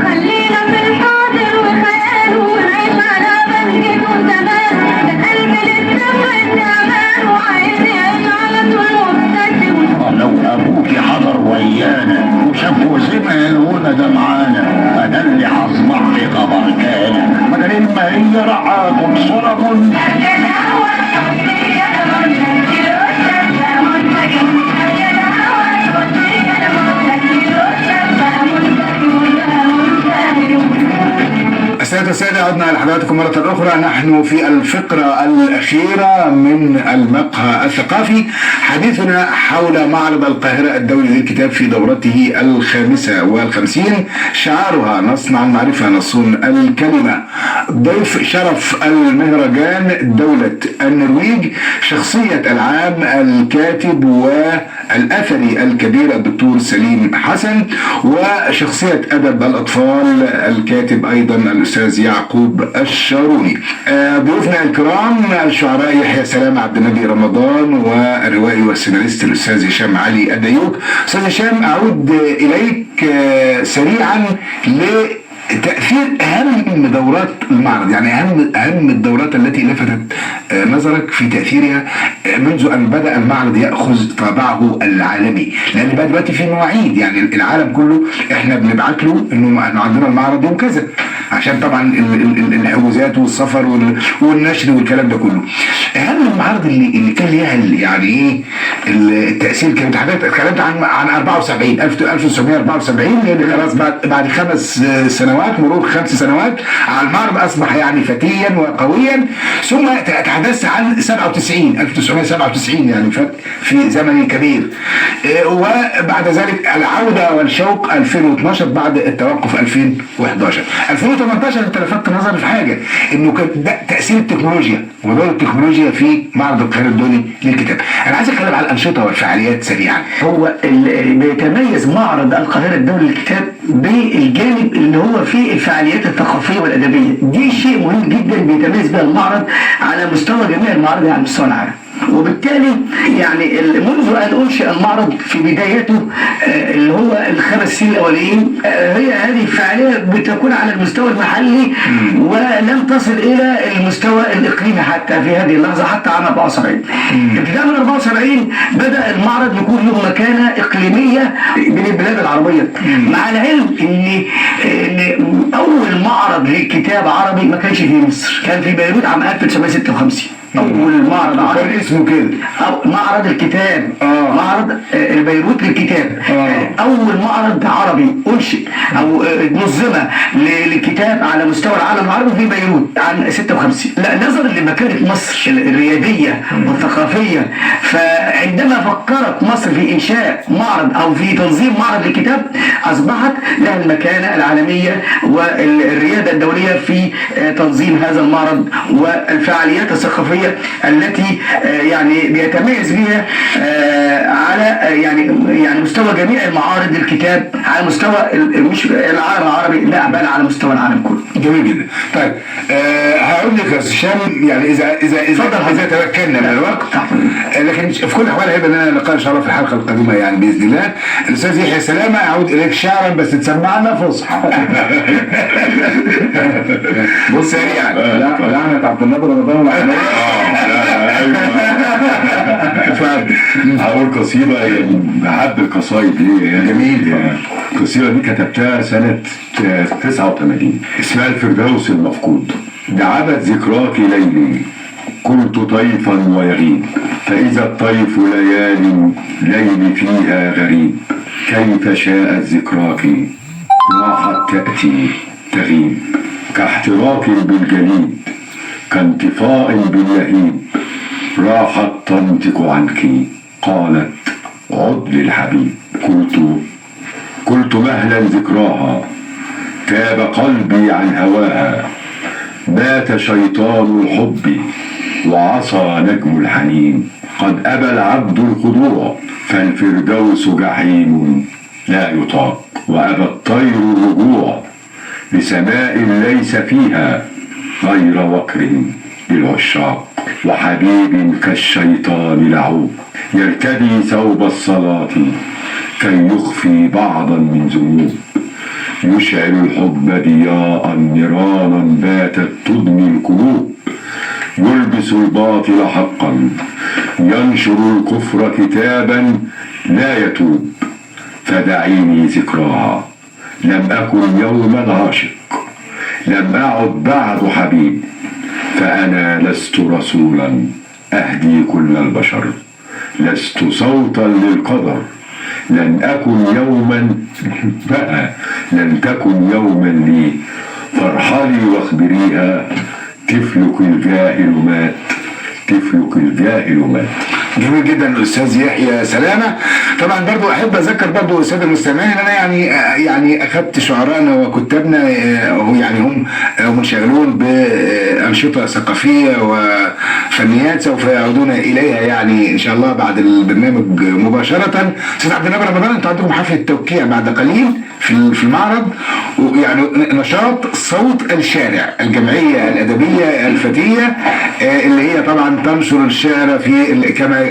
Speaker 7: خلينا في الحاضر وخياله، ونعيش على بنجته زمان. ده قلبي لسه والنعمان، وعايز يعيش على طول مبتسم.
Speaker 8: لو ابوك حضر ويانا وشاف وسمع هنا ده معانا، انا اللي هصبح في خبر تاني، بدل ما هي رعاكم صرم.
Speaker 7: أبجد هوا تحطي كلام شكلي الأستاذ بقى منسجم، أبجد هوا تحطي كلام شكلي الأستاذ بقى منسجم بقى منسجم.
Speaker 3: السادة والسادة، عدنا لحضراتكم مرة أخرى. نحن في الفقرة الأخيرة من المقهى الثقافي، حديثنا حول معرض القاهرة الدولي للكتاب في دورته 55، شعارها نصنع المعرفة نصون الكلمة. ضيف شرف المهرجان دولة النرويج، شخصية العام الكاتب والأثري الكبير الدكتور سليم حسن، وشخصية أدب الأطفال الكاتب أيضا الأستاذ يعقوب الشاروني. ضيوفنا الكرام الشعراء يحيى سلامة عبد النبي رمضان، والروائي والسيناريست الأستاذ هشام علي الديوك. أستاذ هشام، أعود إليك سريعا تأثير أهم دورات المعرض، يعني أهم الدورات التي لفتت نظرك في تأثيرها منذ أن بدأ المعرض يأخذ طابعه العالمي، لأن بقى دلوقتي في مواعيد، يعني العالم كله إحنا بنبعت له إنه عندنا المعرض يوم كذا، عشان طبعا الحجوزات والسفر والنشر والكلام ده كله. أهم المعارض اللي كان ليها يعني إيه التأثير، كانت حضرتك اتكلمت عن 74 1974، لأن خلاص بعد 5 سنوات سنوات، مرور 5 سنوات على المعرض أصبح يعني فتيا وقويا. ثم تحدثت عن 1997 يعني فرق في زمن كبير. وبعد ذلك العودة والشوق 2012 بعد التوقف 2011. 2018 انت لفتت نظري في حاجة، انه كان ده تأثير التكنولوجيا ودور التكنولوجيا في معرض القاهرة الدولي للكتاب. انا عايز اتكلم على الأنشطة والفعاليات سريعا.
Speaker 4: هو بيتميز معرض القاهرة الدولي للكتاب بالجانب اللي هو فيه الفعاليات الثقافية والأدبية. دي شيء مهم جدا بيتميز بها المعرض على مستوى جميع المعارض على مستوى العالم. وبالتالي يعني منذ أن أنشئ المعرض في بدايته اللي هو ال5 سنين الأولين، هي هذه الفعالية بتكون على المستوى المحلي ولم تصل إلى المستوى الإقليمي حتى في هذه اللحظة، حتى عام 74. ابتداء من 74 بدأ المعرض يكون له مكانة إقليمية من البلاد العربية، مع العلم إن أول معرض للكتاب عربي ما كانش في مصر، كان في بيروت عام 1956. أول معرض عربي
Speaker 3: كان اسمه كده
Speaker 4: معرض الكتاب، معرض بيروت للكتاب. أول معرض عربي أنشئ أو نظم للكتاب على مستوى العالم العربي في بيروت عام 56. لا، نظرا لمكانة مصر الريادية والثقافية، فعندما فكرت مصر في إنشاء معرض أو في تنظيم معرض للكتاب أصبحت لها المكانة العالمية والريادة الدولية في تنظيم هذا المعرض والفعاليات الثقافية التي يعني بيتميز بها على يعني مستوى جميع المعارض الكتاب على مستوى مش العالم العربي، لا بل على مستوى العالم كله.
Speaker 3: جميل جدا. طيب هقول لك يا استاذ هشام، يعني اذا تمكنا من الوقت، لكن في كل الاحوال هيبقى لنا لقاء ان شاء الله في الحلقه القادمه يعني باذن الله. الاستاذ يحيى سلامه، اعود اليك شعرا بس تسمعنا فصحى.
Speaker 6: بص سريعا، لعنة عبد النبي رمضان هقول قصيدة يعني بحب القصايد دي يعني.
Speaker 3: جميل.
Speaker 6: القصيدة دي كتبتها سنة 89، اسمها الفردوس المفقود. دعبت ذكراك ليلي، كنت طيفا ويغيب، فإذا الطيف ليلي فيها غريب، كيف شاءت ذكراك راحت تأتي تغيب، كاحتراق بالجليد كانطفاء باللهيب، راحت تنطق عنك قالت عد للحبيب. قلت مهلا ذكراها، تاب قلبي عن هواها، مات شيطان الحب وعصى نجم الحنين، قد أبى العبد الخضوع فالفردوس جحيم لا يطاق، وأبى الطير الرجوع لسماء ليس فيها غير وكر للعشاق، وحبيب كالشيطان لعوب يرتدي ثوب الصلاة كي يخفي بعضا من ذنوب، يشعل الحب ضياء نيرانا باتت تدمي القلوب، يلبس الباطل حقا ينشر الكفر كتابا لا يتوب، فدعيني ذكراها لم أكن يوما عاشق، لم أعد بعد حبيب، فأنا لست رسولا أهدي كل البشر، لست صوتا للقدر، لن أكن يوما بقى لن تكن يوما لي، فارحلي واخبريها طفلك الجاهل مات، طفلك الجاهل مات.
Speaker 3: جميل جدا الاستاذ يحيى سلامه. طبعا برضو احب اذكر برضو الساده المستمعين ان انا يعني اخذت شعراءنا وكتابنا يعني هم منشغلون بانشطه ثقافيه وفنيات سوف يعودون اليها يعني ان شاء الله بعد البرنامج مباشره. استاذ عبد النبي رمضان، انتوا عندكم حفله توقيع بعد قليل في المعرض، ويعني نشاط صوت الشارع، الجمعيه الادبيه الفتيه اللي هي طبعا تنشر الشعر في كما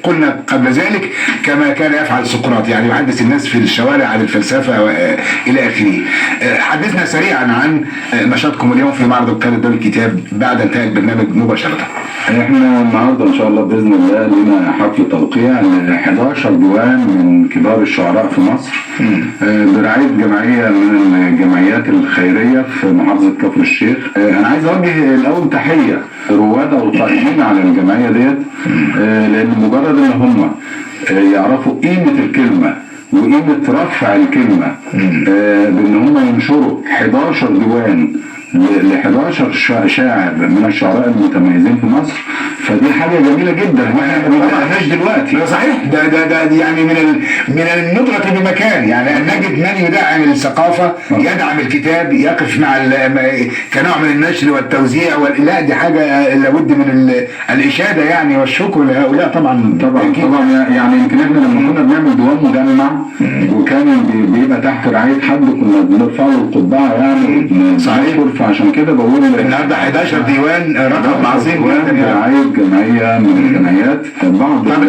Speaker 3: قلنا قبل ذلك كما كان يفعل سقراط، يعني يحدث الناس في الشوارع عن الفلسفه الى اخره. حدثنا سريعا عن نشاطكم اليوم في معرض القاهرة الدولي للكتاب بعد انتهاء البرنامج مباشره.
Speaker 6: احنا النهارده ان شاء الله باذن الله لنا حفل توقيع ل 11 ديوان من كبار الشعراء في مصر برعايه جمعيه من الجمعيات الخيريه في محافظه كفر الشيخ. انا عايز اوجه الاول تحيه رواد او القائمين على الجمعيه ديت، لان مجرد ان هم يعرفوا قيمه الكلمه وقيمه رفع الكلمه بان هم ينشروا 11 ديوان ل 11 شاعر من الشعراء المتميزين في مصر، فدي حاجه جميله جدا واحنا ما بدأناش دلوقتي.
Speaker 3: صحيح، ده يعني من الندرة بمكان، يعني أن نجد من يدعم الثقافة، يدعم الكتاب، يقف مع كنوع من النشر والتوزيع لا دي حاجة لابد من الإشادة يعني والشكر لهؤلاء طبعا.
Speaker 6: طبعا يعني يمكن احنا لما كنا بنعمل ديوان مجمع وكان بيبقى تحت رعاية حد كنا بنرفع له القبعة يعني.
Speaker 3: صحيح.
Speaker 6: فعشان كده بقول
Speaker 3: النهارده 11 ديوان رقم عظيم جدا
Speaker 6: برعاية جمعية من الجمعيات بعض.
Speaker 3: طب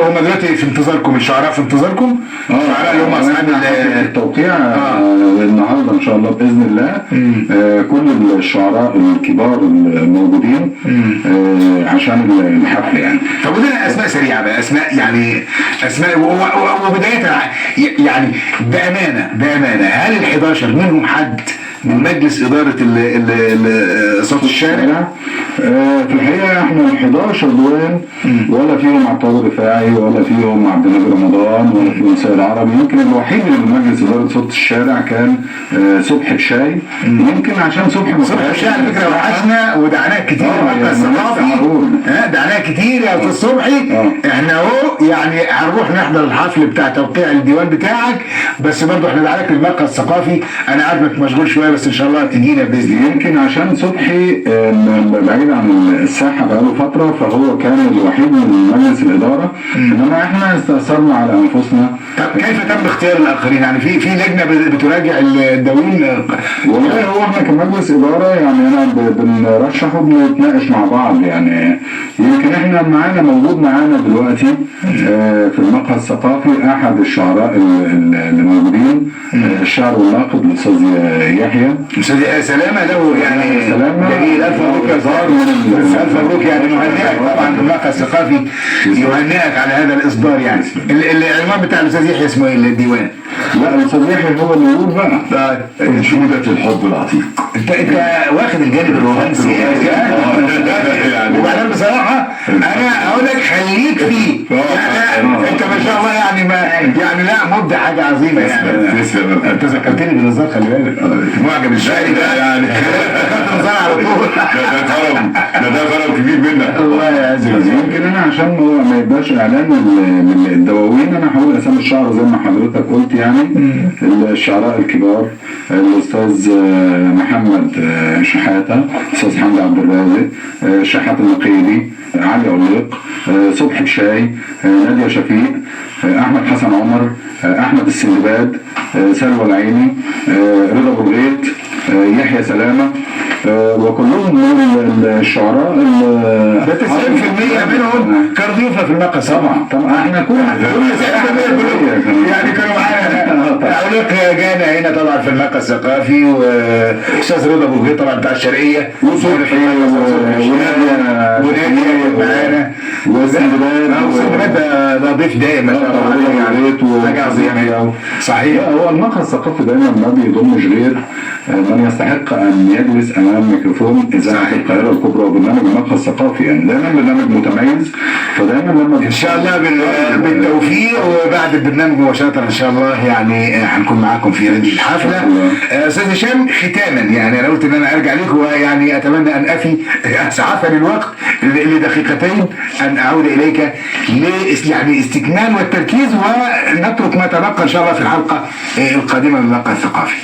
Speaker 3: هم دلوقتي في انتظاركم، الشعراء في انتظاركم؟ الشعراء اللي هم اصحاب
Speaker 6: التوقيع النهارده ان شاء الله باذن الله. كل الشعراء الكبار الموجودين عشان الحفل يعني.
Speaker 3: طب ودنا اسماء سريعه بقى، اسماء يعني اسماء وبدايه يعني بامانه هل ال 11 منهم حد من مجلس إدارة صوت الشارع؟
Speaker 6: في الحقيقة احنا ال 11 ديوان ولا فيهم عطار رفاعي ولا فيهم عبد النبي رمضان ولا فيهم سيد عربي. يمكن الوحيد اللي من مجلس إدارة صوت الشارع كان صبحي بشاي. يمكن عشان صبحي
Speaker 3: بشاي على فكرة وحشنا ودعناه كتير دعناه كتير يا أستاذ صبحي. احنا اهو يعني هنروح نحضر الحفل بتاع توقيع الديوان بتاعك، بس برضه احنا دعاك للمركز الثقافي. انا عارف انك مشغول شوية بس ان شاء الله تجينا باذن الله.
Speaker 6: يمكن عشان صبحي بعيد عن الساحه بقاله فتره فهو كان الوحيد من مجلس الاداره، انما احنا استأثرنا على انفسنا.
Speaker 3: طب كيف تم اختيار الاخرين؟ يعني في لجنه بتراجع الدواوين؟
Speaker 6: والله هو احنا كمجلس اداره يعني انا بنرشح وبنتناقش مع بعض يعني. يمكن احنا موجود معانا دلوقتي في المقهى الثقافي احد الشعراء اللي موجودين، الشاعر والناقد الاستاذ يحيى.
Speaker 3: استاذ سلامه له يعني جميل. الف مبروك يا زهر، الف مبروك يعني. نهنئك طبعا المقهى الثقافي يهنئك على هذا الاصدار يعني. العنوان بتاع الاستاذ يحيى اسمه ايه الديوان؟
Speaker 6: لا الاستاذ يحيى هو اللي يقول بقى انشوده الحب العتيق.
Speaker 3: انت واخد الجانب الرومانسي وبعدين بصراحه انا اقول لك خليك فيه يعني. انت ما شاء الله يعني ما يعني لا مبدع، حاجه عظيمه يعني. انت ذكرتني بالنظار، خلي بالك معجب الشاعري ده يعني. ذكرت النظار على طول.
Speaker 5: ده كرم كبير منك.
Speaker 3: الله يعزك.
Speaker 6: يمكن انا عشان ما يبقاش اعلان للدواوين انا هقول اسامي الشعراء زي ما حضرتك قلت يعني. الشعراء الكبار الاستاذ محمد شحاته، الاستاذ حمد عبد الرازق، شحات النقيدي، علي عليق، صبحي بشاي، نادية شفيق، احمد حسن عمر، احمد السندباد، سلوى العيني، رضا بوغيت، يحيى سلامه، وكلهم من الشعراء
Speaker 3: ده 90% منهم كانوا ضيوفنا في المقهى.
Speaker 6: طبعا احنا كل
Speaker 3: 90% يعني كانوا معانا. عليق جانا هنا طبعا في المقهى الثقافي، واستاذ رضا بوغيت طبعا بتاع الشرقيه،
Speaker 6: وصبحي
Speaker 3: ونادية معانا، وسندباد ده ضيف دائما حاجه عظيمه. صحيح.
Speaker 6: هو المقهى الثقافي دايما ما بيضمش غير من يستحق ان يجلس امام ميكروفون اذاعه القاهره الكبرى وبرنامج المقهى الثقافي يعني. دايما برنامج متميز، فدايما لما
Speaker 3: ان شاء الله بالتوفيق وبعد البرنامج مباشره ان شاء الله يعني هنكون معاكم في الحفله. استاذ هشام ختاما يعني انا قلت ان انا ارجع لك، ويعني اتمنى ان افي اسعفني الوقت لدقيقتين ان اعود اليك يعني استكمال والتركيز، ونترك ما تبقى ان شاء الله في الحلقه القادمه من المقهى الثقافي.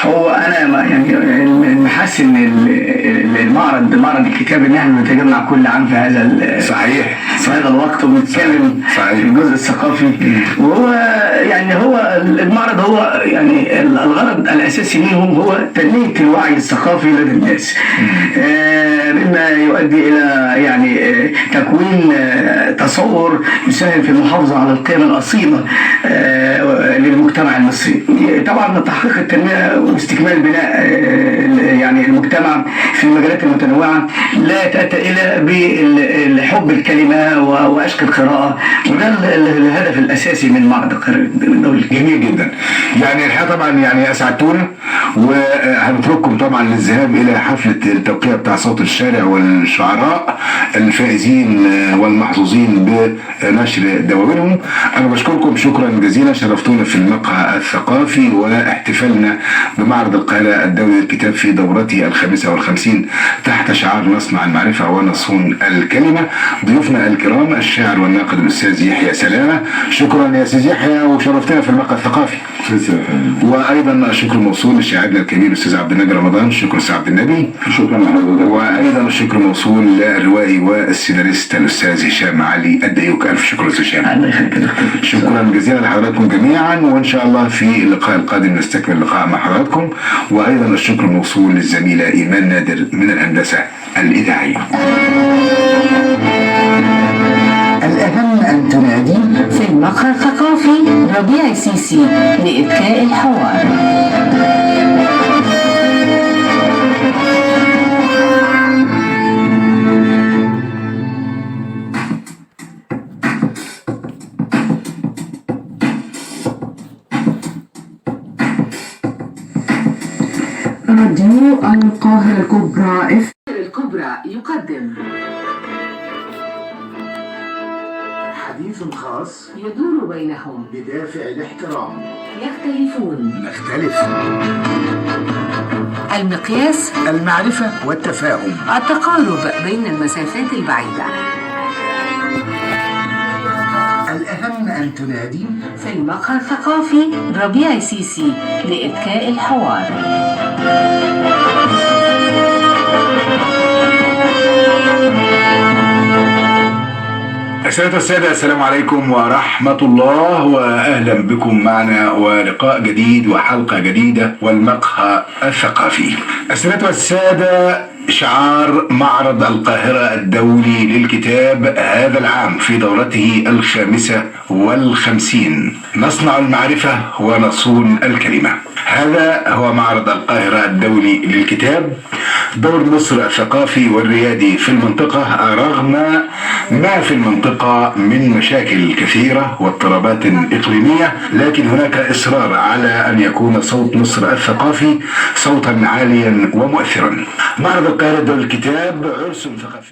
Speaker 4: هو انا يعني حاسس ان معرض الكتاب ان احنا بنتجمع كل عام في هذا
Speaker 3: صحيح
Speaker 4: في هذا الوقت وبنتكلم في الجزء الثقافي. وهو يعني هو المعرض هو يعني الغرض الاساسي منهم هو تنميه الوعي الثقافي لدى الناس، مما يؤدي الى يعني تكوين تصور يساهم في المحافظه على القيم الاصيله للمجتمع المصري. طبعا تحقيق التنميه واستكمال بناء يعني المجتمع في المجالات المتنوعه لا تاتي الا بحب الكلمه وعشق القراءه، وده الهدف الاساسي من معرض القاهره الدولي.
Speaker 3: جميل جدا. يعني الحقيقه طبعا يعني اسعدتونا، وهنترككم طبعا للذهاب الى حفله التوقيع بتاع صوت الشارع والشعراء الفائزين والمحظوظين بنشر دواوينهم. انا بشكركم شكرا جزيلا، شرفتونا في المقهى الثقافي واحتفلنا بمعرض القاهره الدولي للكتاب في دورته ال55 تحت شعار نصنع المعرفه ونصون الكلمه. ضيوفنا الكرام الشاعر والناقد الاستاذ يحيى سلامه، شكرا يا استاذ يحيى وشرفتنا في المقهى الثقافي. وايضا الشكر موصول لشاعرنا الكبير الاستاذ عبد النبي رمضان، شكرا استاذ عبد النبي.
Speaker 6: شكرا لحضرتك.
Speaker 3: وايضا الشكر موصول للروائي والسيناريست الاستاذ هشام علي الديوك، الف شكر استاذ هشام. شكرا جزيلا لحضراتكم جميعا، وان شاء الله في اللقاء القادم نستكمل اللقاء مع حضراتكم. وايضا الشكر موصول للزميله ايمان نادر من الهندسه الاذاعيه.
Speaker 2: الأهم أن تنادي
Speaker 1: في المقهى الثقافي ربيع سيسي لإذكاء الحوار.
Speaker 9: راديو القاهرة الكبرى
Speaker 1: يقدم
Speaker 2: حديث خاص
Speaker 1: يدور بينهم
Speaker 2: بدافع الاحترام.
Speaker 1: يختلفون
Speaker 2: نختلف.
Speaker 1: المقياس
Speaker 2: المعرفة والتفاهم.
Speaker 1: التقارب بين المسافات البعيدة.
Speaker 2: الأهم أن تنادي
Speaker 1: في المقهى الثقافي ربيع سيسي لإذكاء الحوار.
Speaker 3: السادة والسادة، السلام عليكم ورحمة الله، وأهلا بكم معنا ولقاء جديد وحلقة جديدة والمقهى الثقافي. السادة والسادة، شعار معرض القاهرة الدولي للكتاب هذا العام في دورته ال55 نصنع المعرفة ونصون الكلمة. هذا هو معرض القاهرة الدولي للكتاب، دور مصر الثقافي والريادي في المنطقة رغم ما في المنطقة من مشاكل كثيرة واضطرابات إقليمية، لكن هناك إصرار على أن يكون صوت مصر الثقافي صوتا عاليا ومؤثرا. معرض القاهرة الدولي للكتاب عرس ثقافي